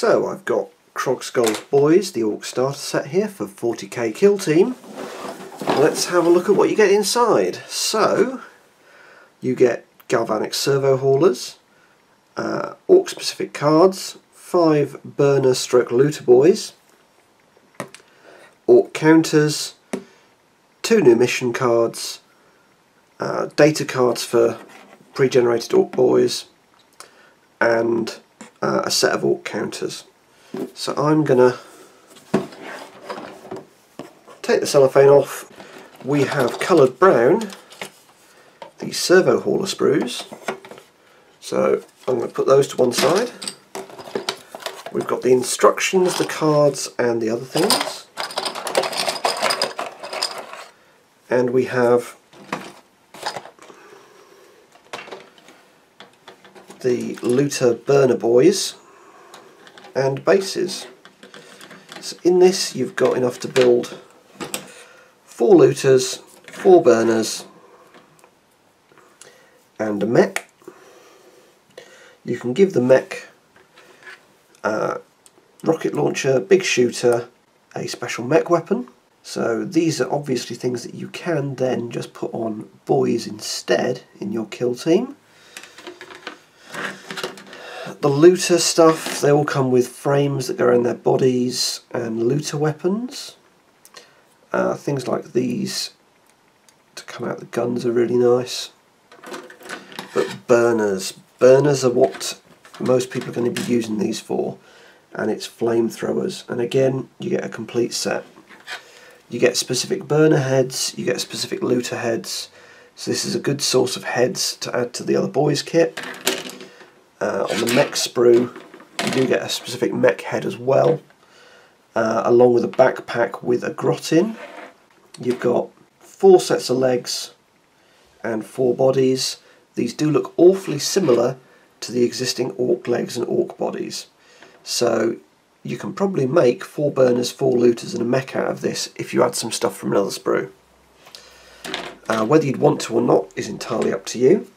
So I've got Krogskulls boyz, the Orc starter set here for 40k kill team. Let's have a look at what you get inside. So you get galvanic servo haulers, Orc specific cards, 5 burner stroke looter boys, Orc counters, 2 new mission cards, data cards for pre-generated Orc boys, and a set of Orc counters. So I'm gonna take the cellophane off. We have coloured brown the servo hauler sprues, so I'm going to put those to one side. We've got the instructions, the cards and the other things, and we have the looter burner boys and bases. So in this you've got enough to build 4 looters, 4 burners and a mech. You can give the mech rocket launcher, big shooter, a special mech weapon. So these are obviously things that you can then just put on boyz instead in your kill team. The looter stuff, they all come with frames that go around their bodies and looter weapons. Things like these to come out the guns are really nice. But burners are what most people are going to be using these for, and it's flamethrowers. And again, you get a complete set. You get specific burner heads, you get specific looter heads. So this is a good source of heads to add to the other boys kit. On the mech sprue, you do get a specific mech head as well, along with a backpack with a grot in. You've got 4 sets of legs and 4 bodies. These do look awfully similar to the existing Orc legs and Orc bodies. So you can probably make 4 burners, 4 looters and a mech out of this if you add some stuff from another sprue. Whether you'd want to or not is entirely up to you.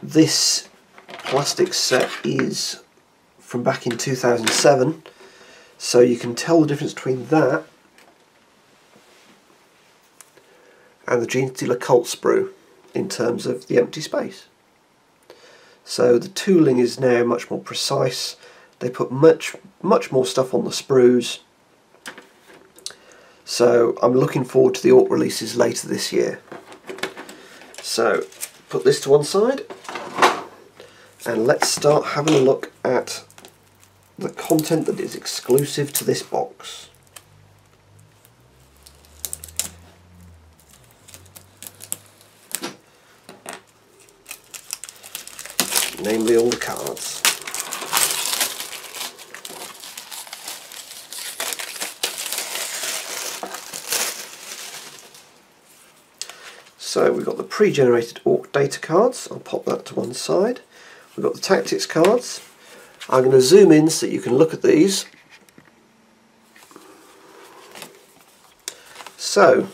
This plastic set is from back in 2007, so you can tell the difference between that and the Gene Stealer Cult sprue in terms of the empty space. So the tooling is now much more precise. They put much more stuff on the sprues. So I'm looking forward to the Orc releases later this year. So put this to one side. And let's start having a look at the content that is exclusive to this box. Namely all the cards. So we've got the pre-generated Orc data cards. I'll pop that to one side. We've got the tactics cards. I'm going to zoom in so that you can look at these. So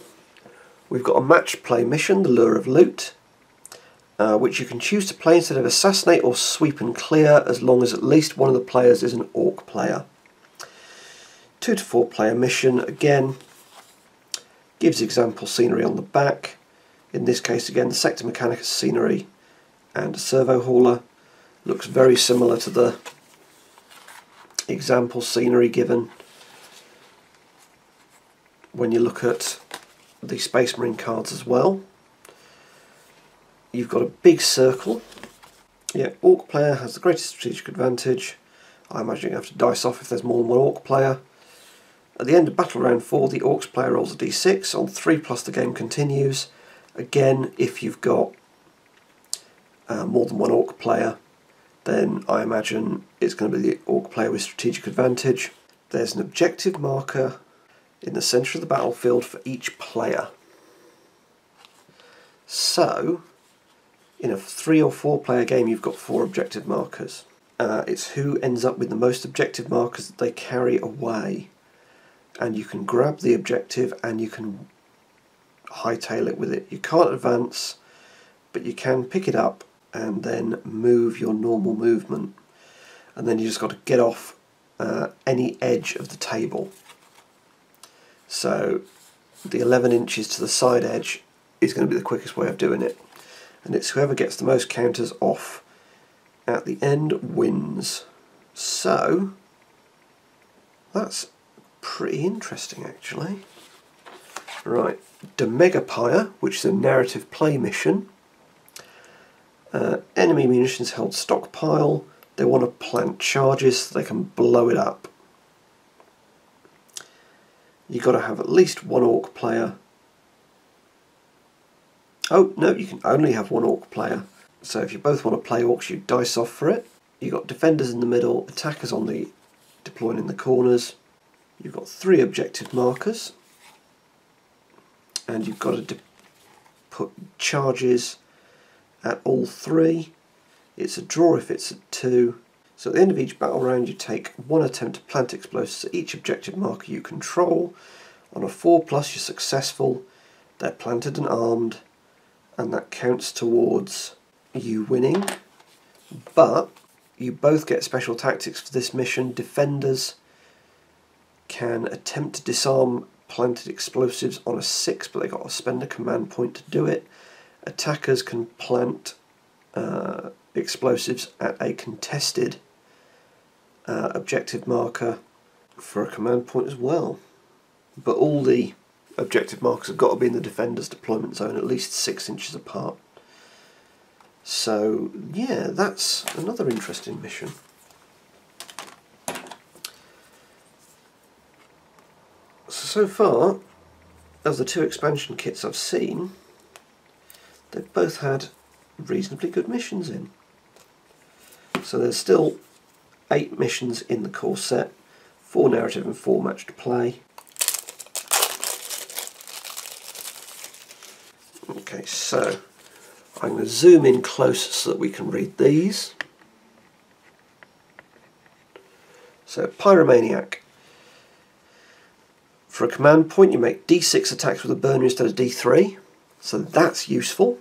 we've got a match play mission, the Lure of Loot, which you can choose to play instead of assassinate or sweep and clear, as long as at least one of the players is an Orc player. 2 to 4 player mission, again, gives example scenery on the back. In this case again, the Sector Mechanicus scenery and a servo hauler. Looks very similar to the example scenery given when you look at the Space Marine cards as well. You've got a big circle. Yeah, Orc player has the greatest strategic advantage. I imagine you have to dice off if there's more than one Orc player. At the end of battle round 4, the Orcs player rolls a d6. On 3+ the game continues. Again, if you've got more than one Orc player, then I imagine it's going to be the Orc player with strategic advantage. There's an objective marker in the centre of the battlefield for each player. So, in a 3 or 4 player game you've got 4 objective markers. It's who ends up with the most objective markers that they carry away. And you can grab the objective and you can hightail it with it. You can't advance, but you can pick it up and then move your normal movement. and then you just got to get off any edge of the table. So the 11 inches to the side edge is going to be the quickest way of doing it, and it's whoever gets the most counters off at the end wins. So that's pretty interesting actually. Right, Demegapire, which is a narrative play mission. Enemy munitions held stockpile. They want to plant charges so they can blow it up. You've got to have at least one orc player. Oh no, you can only have one orc player. So if you both want to play orcs, you dice off for it. You've got defenders in the middle, attackers on the deploying in the corners. You've got 3 objective markers, and you've got to put charges at all 3. It's a draw if it's at 2. So at the end of each battle round you take 1 attempt to plant explosives at each objective marker you control. On a 4+ you're successful, they're planted and armed, and that counts towards you winning. But you both get special tactics for this mission. Defenders can attempt to disarm planted explosives on a 6, but they've got to spend a command point to do it. Attackers can plant explosives at a contested objective marker for a command point as well. But all the objective markers have got to be in the defender's deployment zone, at least 6 inches apart. So yeah, that's another interesting mission. So far, of the 2 expansion kits I've seen, they've both had reasonably good missions in. So there's still 8 missions in the core set, 4 narrative and 4 match to play. Okay, so I'm going to zoom in close so that we can read these. So Pyromaniac. For a command point you make D6 attacks with a burner instead of D3, so that's useful.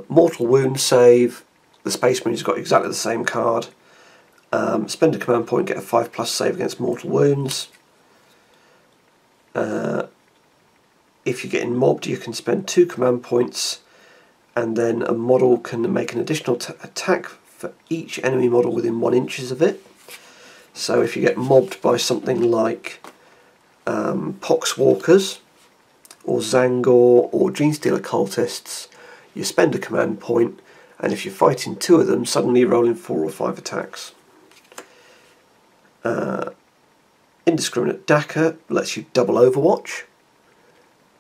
Mortal wound save, the Space Marine's got exactly the same card. Spend a command point, get a 5+ save against mortal wounds. If you're getting mobbed you can spend 2 command points, and then a model can make an additional attack for each enemy model within 1 inch of it. So if you get mobbed by something like Poxwalkers, or Zangor, or Genestealer cultists, you spend a command point, and if you're fighting 2 of them, suddenly you're rolling 4 or 5 attacks. Indiscriminate Dacker lets you double Overwatch.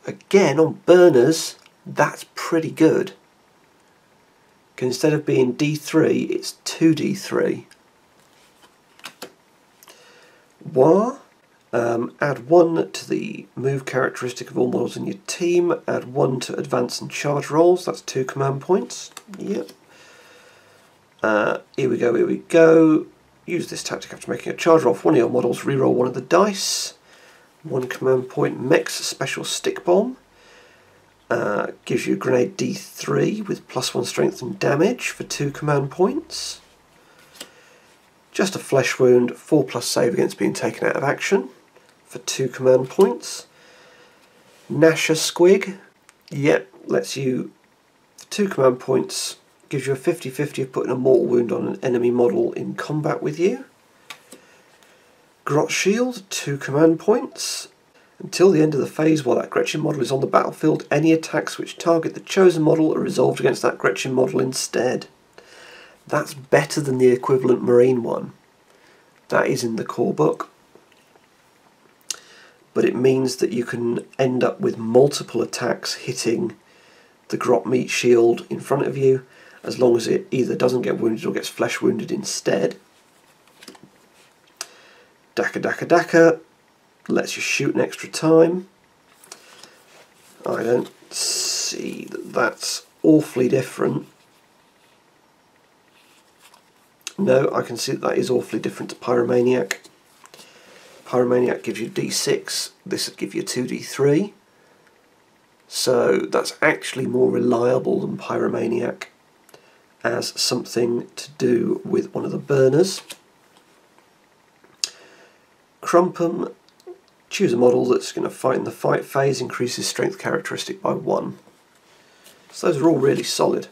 Again, on burners, that's pretty good. Instead of being D3, it's 2D3. War, add 1 to the move characteristic of all models in your team, add 1 to advance and charge rolls, that's 2 command points. Yep. Here we go. Use this tactic after making a charge roll for 1 of your models, reroll 1 of the dice. 1 command point, Mech's Special Stick Bomb. Gives you a grenade D3 with +1 strength and damage for 2 command points. Just a flesh wound, 4+ save against being taken out of action for 2 command points. Nasher Squig, yep, lets you, for 2 command points, gives you a 50-50 of putting a mortal wound on an enemy model in combat with you. Grot Shield, 2 command points. Until the end of the phase while that Gretchen model is on the battlefield, any attacks which target the chosen model are resolved against that Gretchen model instead. That's better than the equivalent Marine one. That is in the core book. But it means that you can end up with multiple attacks hitting the Grot Meat Shield in front of you, as long as it either doesn't get wounded or gets flesh wounded instead. Dacker lets you shoot an extra time. I don't see that that's awfully different. No, I can see that is awfully different to Pyromaniac. Pyromaniac gives you D6, this would give you 2D3. So that's actually more reliable than Pyromaniac. as something to do with one of the burners. Crump 'em, choose a model that's going to fight in the fight phase, increases strength characteristic by 1. So those are all really solid.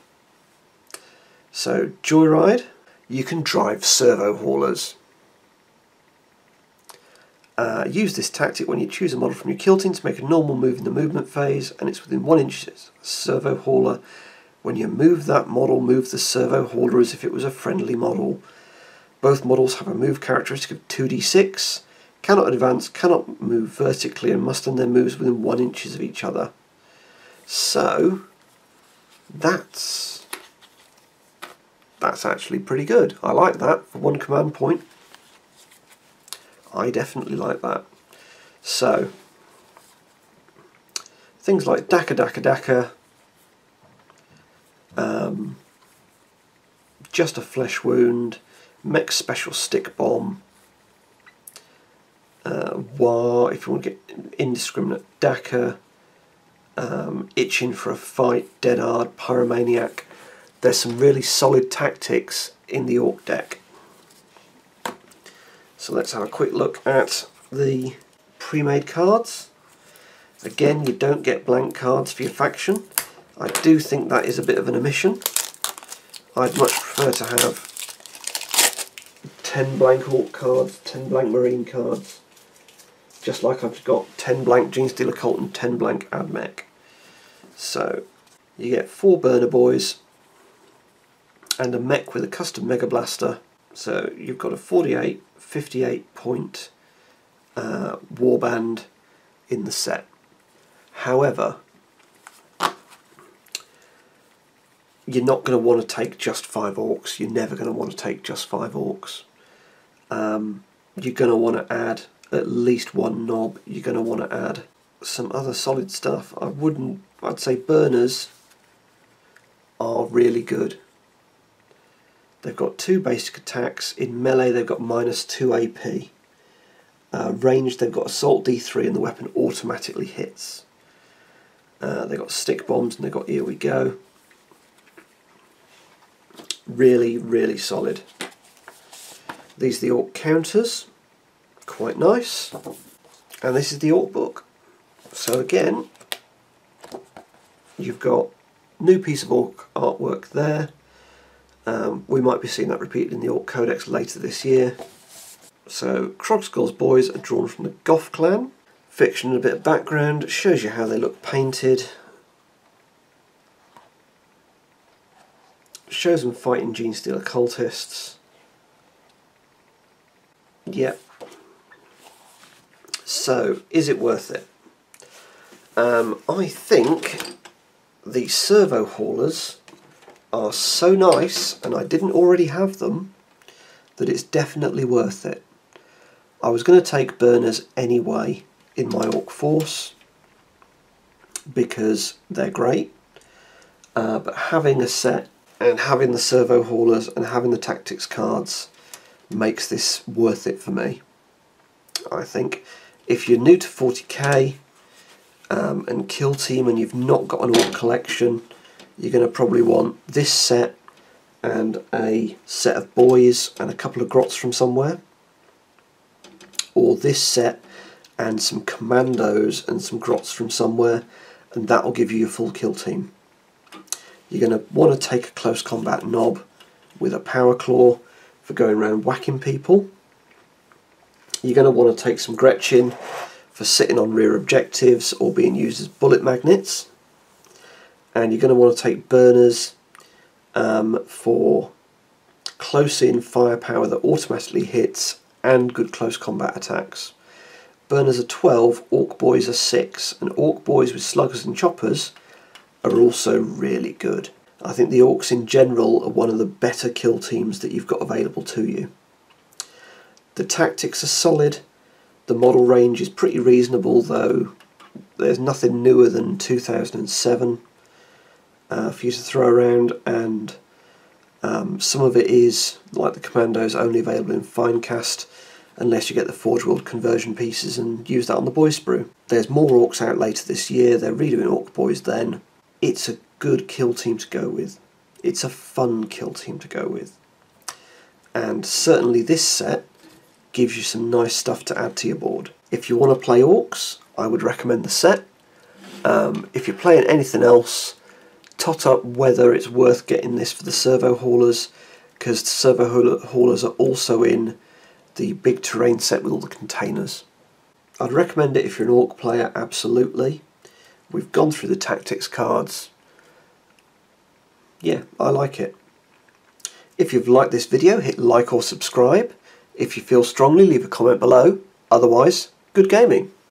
So Joyride, you can drive servo haulers. Use this tactic when you choose a model from your kill team to make a normal move in the movement phase, and it's within 1 inch of a servo hauler. When you move that model, move the servo hauler as if it was a friendly model. Both models have a move characteristic of 2d6, cannot advance, cannot move vertically, and must end their moves within 1 inch of each other. So that's actually pretty good. I like that for 1 command point. I definitely like that. So things like Daka, just a flesh wound, mech special stick bomb, Wah, if you want to get indiscriminate Daka, itching for a fight, dead hard, Pyromaniac. There's some really solid tactics in the Orc deck. So let's have a quick look at the pre-made cards. Again, you don't get blank cards for your faction. I do think that is a bit of an omission. I'd much prefer to have 10 blank Orc cards, 10 blank Marine cards, just like I've got 10 blank Genestealer Cult and 10 blank Admech. So you get 4 Burner Boys and a mech with a custom Mega Blaster. So you've got a 48, 58 point warband in the set. However, you're not going to want to take just 5 Orcs. You're never going to want to take just 5 Orcs. You're going to want to add at least 1 Nob. You're going to want to add some other solid stuff. I'd say Burners are really good. They've got 2 basic attacks. In melee they've got -2 AP. Range they've got Assault D3 and the weapon automatically hits. They've got stick bombs and they've got Here We Go. Really, really solid. These are the Orc counters. Quite nice. And this is the Orc book. So again, you've got new piece of Orc artwork there. We might be seeing that repeated in the Orc Codex later this year. So Krogskulls boys are drawn from the Goth clan. Fiction and a bit of background, shows you how they look painted. Shows them fighting Genestealer cultists. Yep. So, is it worth it? I think the servo haulers are so nice, and I didn't already have them, that it's definitely worth it. I was going to take burners anyway in my Orc force because they're great, but having a set and having the servo haulers and having the tactics cards makes this worth it for me. I think if you're new to 40k and kill team and you've not got an Orc collection, you're going to probably want this set and a set of boys and a couple of grots from somewhere, or this set and some commandos and some grots from somewhere, and that will give you your full kill team. You're going to want to take a close combat Nob with a power claw for going around whacking people. You're going to want to take some Gretchen for sitting on rear objectives or being used as bullet magnets. And you're going to want to take burners for close-in firepower that automatically hits and good close combat attacks. Burners are 12, Orc boys are 6, and Orc boys with sluggers and choppers are also really good. I think the Orcs in general are one of the better kill teams that you've got available to you. The tactics are solid, the model range is pretty reasonable, though there's nothing newer than 2007 for you to throw around, and some of it is, like the Commandos, only available in Finecast unless you get the Forge World conversion pieces and use that on the boy sprue. There's more Orcs out later this year, they're redoing Orc boys then. It's a good kill team to go with. It's a fun kill team to go with. And certainly this set gives you some nice stuff to add to your board. If you want to play orcs, I would recommend the set. If you're playing anything else, tot up whether it's worth getting this for the servo haulers, because the servo haulers are also in the big terrain set with all the containers. I'd recommend it if you're an orc player, absolutely. We've gone through the tactics cards. Yeah, I like it. If you've liked this video, hit like or subscribe. If you feel strongly, leave a comment below. Otherwise, good gaming.